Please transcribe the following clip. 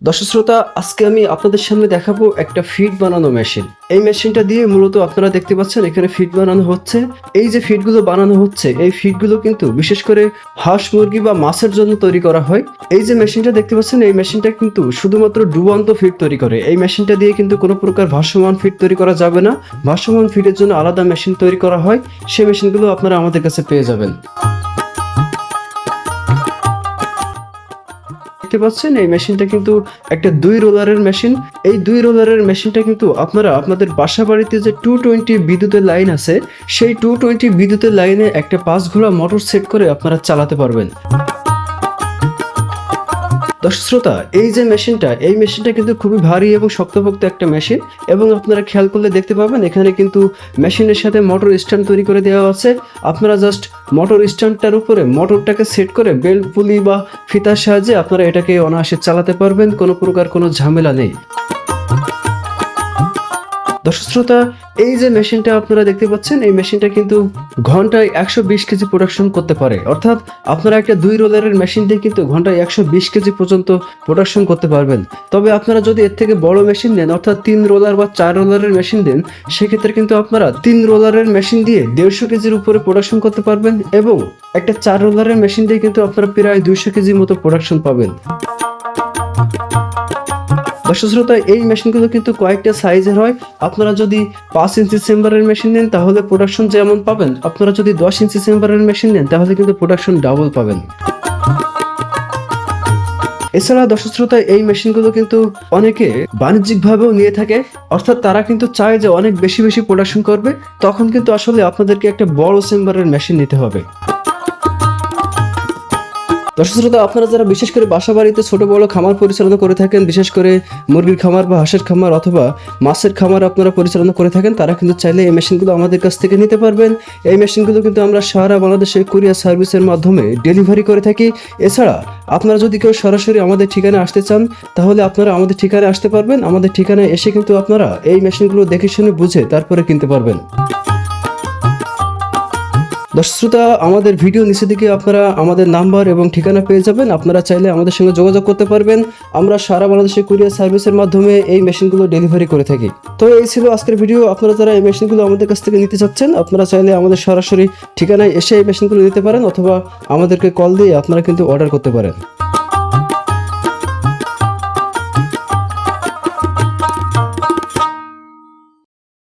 দর্শক শ্রোতা, আজকে আমি আপনাদের সামনে দেখাবো একটা ফিড বানানো মেশিন। এই মেশিনটা দিয়ে মূলত আপনারা দেখতে পাচ্ছেন এখানে ফিড বানানো হচ্ছে। এই যে ফিডগুলো বানানো হচ্ছে, এই ফিডগুলো কিন্তু বিশেষ করে হাঁস মুরগি বা মাছের জন্য তৈরি করা হয়। এই যে মেশিনটা দেখতে পাচ্ছেন, এই মেশিনটা কিন্তু শুধুমাত্র ডুবন্ত ফিড তৈরি করে। এই মেশিনটা দিয়ে কিন্তু কোনো প্রকার ভাসমান ফিড তৈরি করা যাবে না। ভাসমান ফিডের জন্য আলাদা মেশিন তৈরি করা হয়। সেই মেশিনগুলো আপনারা আমাদের কাছে পেয়ে যাবেন। দেখতে পাচ্ছেন এই মেশিনটা কিন্তু একটা 2 রোলারের মেশিন। এই 2 রোলারের মেশিনটা কিন্তু আপনারা আপনাদের বাসা বাড়িতে যে 220 বিদ্যুতের লাইন আছে, সেই 220 বিদ্যুতের লাইনে একটা 5 ঘোড়া মোটর সেট করে আপনারা চালাতে পারবেন। দর্শক শ্রোতা, এই যে মেশিনটা, এই মেশিনটা কিন্তু খুবই ভারী এবং শক্তপোক্ত একটা মেশিন। এবং আপনারা খেয়াল করলে দেখতে পাবেন এখানে কিন্তু মেশিনের সাথে মোটর স্ট্যান্ড তৈরি করে দেওয়া আছে। আপনারা জাস্ট মোটর স্ট্যান্ডটার উপরে মোটরটাকে সেট করে বেল্ট পুলি বা ফিতার সাহায্যে আপনারা এটাকে অনায়াসে চালাতে পারবেন। কোনো প্রকার কোনো ঝামেলা নেই। দর্শক শ্রোতা, এই যে মেশিনটা আপনারা দেখতে পাচ্ছেন, এই মেশিনটা কিন্তু ঘন্টায় 120 কেজি প্রোডাকশন করতে পারে। অর্থাৎ আপনারা একটা 2 রোলারের মেশিন দিয়ে কিন্তু ঘন্টায় 120 কেজি পর্যন্ত প্রোডাকশন করতে পারবেন। তবে আপনারা যদি এর থেকে বড় মেশিন নেন, অর্থাৎ 3 রোলার বা 4 রোলারের মেশিন দেন, সেক্ষেত্রে কিন্তু আপনারা 3 রোলারের মেশিন দিয়ে 150 কেজির উপরে প্রোডাকশন করতে পারবেন। এবং একটা 4 রোলারের মেশিন দিয়ে কিন্তু আপনারা প্রায় 200 কেজির মতো প্রোডাকশন পাবেন। দর্শক শ্রোতা, এই মেশিনগুলো কিন্তু কয়েকটা সাইজের হয়। আপনারা যদি 5 ইঞ্চি চেম্বারের মেশিন নেন তাহলে প্রোডাকশন যেমন পাবেন, আপনারা যদি 10 ইঞ্চি চেম্বারের মেশিন নেন তাহলে কিন্তু প্রোডাকশন ডাবল পাবেন। এছাড়া দর্শক শ্রোতা, এই মেশিনগুলো কিন্তু অনেকে বাণিজ্যিকভাবেও নিয়ে থাকে। অর্থাৎ তারা কিন্তু চায় যে অনেক বেশি বেশি প্রোডাকশন করবে। তখন কিন্তু আসলে আপনাদেরকে একটা বড় চেম্বারের মেশিন নিতে হবে। দর্শক শ্রোতা, আপনারা যারা বিশেষ করে বাসা বাড়িতে ছোট বড় খামার পরিচালনা করে থাকেন, বিশেষ করে মুরগির খামার বা হাঁসের খামার অথবা মাছের খামার আপনারা পরিচালনা করে থাকেন, তারা কিন্তু চাইলে এই মেশিনগুলো আমাদের কাছ থেকে নিতে পারবেন। এই মেশিনগুলো কিন্তু আমরা সারা বাংলাদেশে কুরিয়ার সার্ভিসের মাধ্যমে ডেলিভারি করে থাকি। এছাড়া আপনারা যদি কেউ সরাসরি আমাদের ঠিকানায় আসতে চান তাহলে আপনারা আমাদের ঠিকানায় আসতে পারবেন। আমাদের ঠিকানায় এসে কিন্তু আপনারা এই মেশিনগুলো দেখে শুনে বুঝে তারপরে কিনতে পারবেন। দর্শক শ্রোতা, আমাদের ভিডিও নিচে দিকে আপনারা আমাদের নাম্বার এবং ঠিকানা পেয়ে যাবেন। আপনারা চাইলে আমাদের সঙ্গে যোগাযোগ করতে পারবেন। আমরা সারা বাংলাদেশে কুরিয়ার সার্ভিসের মাধ্যমে এই মেশিনগুলো ডেলিভারি করে থাকি। তো এই ছিল আজকের ভিডিও। আপনারা যারা এই মেশিনগুলো আমাদের কাছ থেকে নিতে চাচ্ছেন, আপনারা চাইলে আমাদের সরাসরি ঠিকানায় এসে এই মেশিনগুলো নিতে পারেন অথবা আমাদেরকে কল দিয়ে আপনারা কিন্তু অর্ডার করতে পারেন।